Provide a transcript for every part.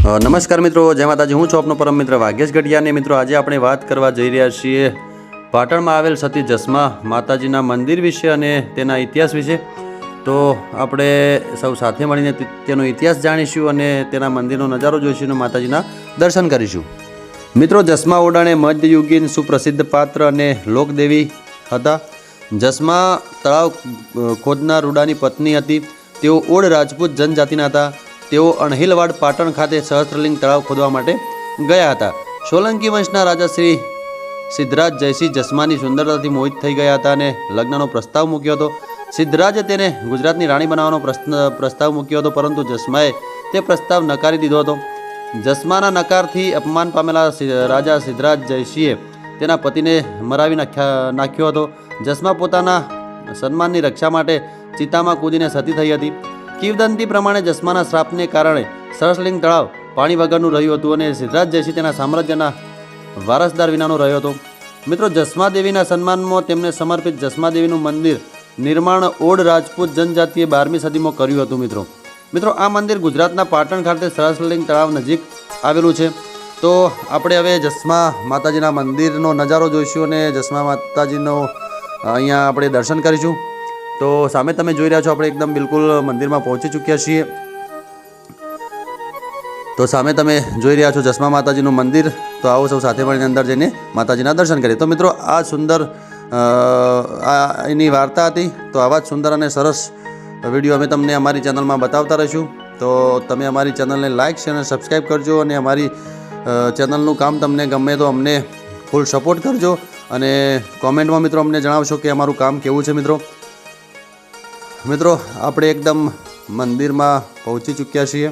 નમસ્કાર મિત્રો, જય માતાજી। હું છું આપનો પરમ મિત્ર વાઘેશ ગઢિયા। મિત્રો આજે આપણે વાત કરવા જઈ રહ્યા છીએ પાટણમાં આવેલ સતી જસ્મા માતાજીના મંદિર વિશે અને તેના ઇતિહાસ વિશે। તો આપણે સૌ સાથે મળીને તેનો ઇતિહાસ જાણીશું અને તેના મંદિરનો નજારો જોઈશું અને માતાજીના દર્શન કરીશું। મિત્રો, જસ્મા ઓડાણે મધ્યયુગીન સુપ્રસિદ્ધ પાત્ર અને લોકદેવી હતા। જસ્મા તળાવ ખોદનાર રૂડાની પત્ની હતી। તેઓ ઓડ રાજપૂત જનજાતિના હતા। તેઓ અણહિલવાડ પાટણ ખાતે સહસ્ત્રલિંગ તળાવ ખોદવા માટે ગયા હતા। સોલંકી વંશના રાજા શ્રી સિદ્ધરાજ જયસિંહ જસ્માની સુંદરતાથી મોહિત થઈ ગયા હતા અને લગ્નનો પ્રસ્તાવ મૂક્યો હતો। સિદ્ધરાજે તેને ગુજરાતની રાણી બનાવવાનો પ્રસ્તાવ મૂક્યો હતો, પરંતુ જસ્માએ તે પ્રસ્તાવ નકારી દીધો હતો। જસ્માના નકારથી અપમાન પામેલા રાજા સિદ્ધરાજ જયસિંહે તેના પતિને મરાવી નાખ્યો હતો। જસ્મા પોતાના સન્માનની રક્ષા માટે ચિતામાં કૂદીને સતી થઈ હતી। કિંવદંતી પ્રમાણે જસ્માના શ્રાપને કારણે સહસ્ત્રલિંગ તળાવ પાણી વગરનું રહ્યું હતું અને સિદ્ધરાજ જયસિંહ તેના સામ્રાજ્યના વારસદાર વિનાનો રહ્યો હતો। મિત્રો, જસ્મા દેવીના સન્માનમાં તેમને સમર્પિત જસ્મા દેવીનું મંદિર નિર્માણ ઓડ રાજપૂત જનજાતિએ 12મી સદીમાં કર્યું હતું। મિત્રો, આ મંદિર ગુજરાતના પાટણ ખાતે સહસ્ત્રલિંગ તળાવ નજીક આવેલું છે। તો આપણે હવે જસ્મા માતાજીના મંદિરનો નજારો જોઈશું અને જસ્મા માતાજીનો અહીંયા આપણે દર્શન કરીશું। તો સામે તમે જોઈ રહ્યા છો, આપણે એકદમ બિલકુલ મંદિરમાં પહોંચી ચૂક્યા છીએ। તો સામે તમે જોઈ રહ્યા છો જસ્મા માતાજીનું મંદિર। તો આવો સૌ સાથે મળીને અંદર જઈને માતાજીના દર્શન કરીએ। તો મિત્રો, આ સુંદર એની વાર્તા હતી। તો આવા જ સુંદર અને સરસ વિડીયો અમે તમને અમારી ચેનલમાં બતાવતા રહીશું। તો તમે અમારી ચેનલને લાઇક શેર અને સબસ્ક્રાઈબ કરજો અને અમારી ચેનલનું કામ તમને ગમે તો અમને ફૂલ સપોર્ટ કરજો અને કોમેન્ટમાં મિત્રો અમને જણાવશો કે અમારું કામ કેવું છે। મિત્રો, આપણે એકદમ મંદિરમાં પહોંચી ચૂક્યા છીએ।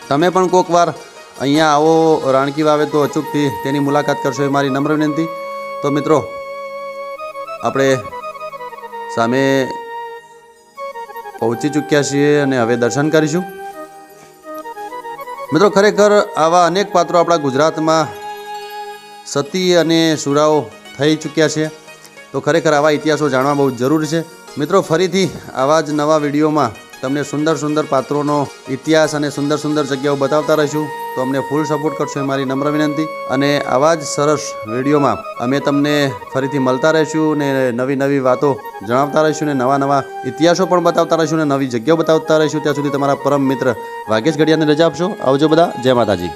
તમે પણ કોઈક વાર અહીંયા આવો રાણકી વાવે તો અચૂકથી તેની મુલાકાત કરશો એ મારી નમ્ર વિનંતી। તો મિત્રો, આપણે સામે પહોંચી ચૂક્યા છીએ અને હવે દર્શન કરીશું। મિત્રો, ખરેખર આવા અનેક પાત્રો આપણા ગુજરાતમાં સતી અને સુરાઓ થઈ ચૂક્યા છે। તો ખરેખર આવા ઇતિહાસો જાણવા બહુ જરૂરી છે। મિત્રો, ફરીથી આવા જ નવા વિડીયોમાં તમને સુંદર સુંદર પાત્રોનો ઇતિહાસ અને સુંદર સુંદર જગ્યાઓ બતાવતા રહીશું। તો અમને ફૂલ સપોર્ટ કરશો એ મારી નમ્ર વિનંતી। અને આવા જ સરસ વિડીયોમાં અમે તમને ફરીથી મળતા રહીશું ને નવી નવી વાતો જણાવતા રહીશું ને નવા નવા ઇતિહાસો પણ બતાવતા રહીશું ને નવી જગ્યાઓ બતાવતા રહીશું। ત્યાં સુધી તમારા પરમ મિત્ર વાઘેશ ગઢિયાને રજા આપશો। આવજો બધા, જય માતાજી।